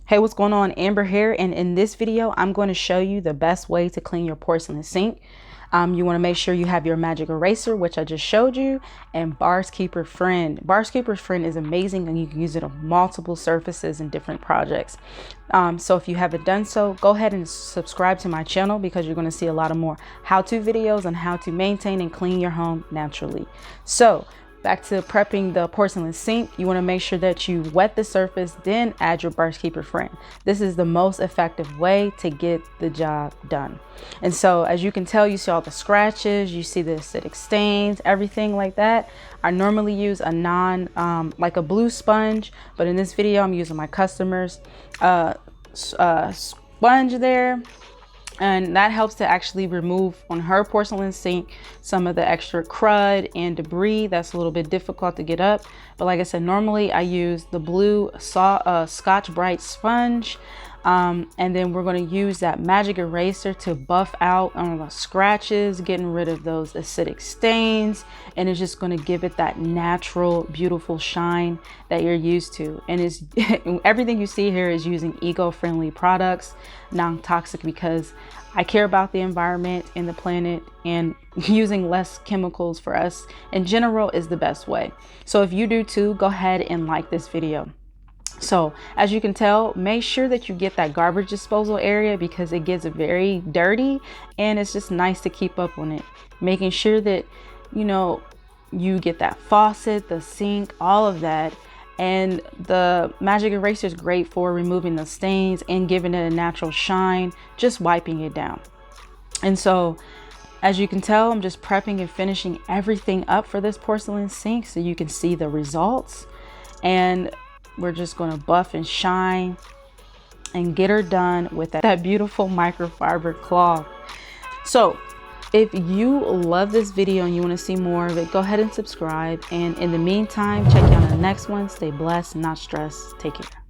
Hey, what's going on? Amber here, and in this video I'm going to show you the best way to clean your porcelain sink. You want to make sure you have your magic eraser, which I just showed you, and Bars Keeper Friend. Bars Keeper Friend is amazing and you can use it on multiple surfaces and different projects. So if you haven't done so, go ahead and subscribe to my channel because you're going to see a lot of more how-to videos on how to maintain and clean your home naturally. So back to prepping the porcelain sink, you want to make sure that you wet the surface, then add your Bars Keeper Friend. This is the most effective way to get the job done. And so as you can tell, you see all the scratches, you see the acidic stains, everything like that. I normally use a like a blue sponge, but in this video I'm using my customer's sponge there. And that helps to actually remove on her porcelain sink some of the extra crud and debris that's a little bit difficult to get up. But like I said, normally I use the blue Scotch Brite sponge. And then we're going to use that magic eraser to buff out the scratches, getting rid of those acidic stains, and it's just going to give it that natural, beautiful shine that you're used to. And it's everything you see here is using eco-friendly products, non-toxic, because I care about the environment and the planet, and using less chemicals for us in general is the best way. So if you do too, go ahead and like this video. So as you can tell, make sure that you get that garbage disposal area because it gets very dirty and it's just nice to keep up on it. Making sure that, you get that faucet, the sink, all of that. And the magic eraser is great for removing the stains and giving it a natural shine, just wiping it down. And so as you can tell, I'm just prepping and finishing everything up for this porcelain sink so you can see the results. And we're just going to buff and shine and get her done with that beautiful microfiber cloth. So if you love this video and you want to see more of it, go ahead and subscribe. And in the meantime, check you out on the next one. Stay blessed, not stressed. Take care.